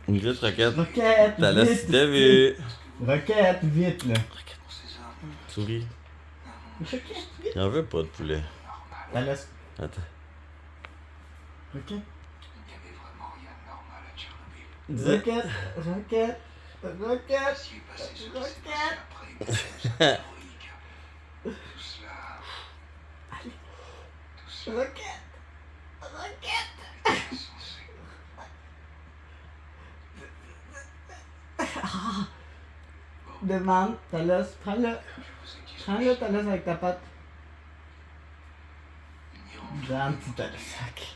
Ingrid, roquette. Roquette, T'as vite. cité vu. Roquette, vite, là. Souris. Roquette, vite. J'en veux pas de poulet. T'as laisse. Attends. Roquette. Il n'y avait vraiment rien de normal à Tchernobyl. Roquette, roquette, roquette, S'il est passé ce qui s'est passé roquette. après, une défense héroïque. Tout cela. Tout cela Roquette, roquette. était insensé. Demande, t'as laisse, prends-le. Je vous ai dit Prends-le, t'as laisse avec ta patte. Ignorant. Dans un petit sac.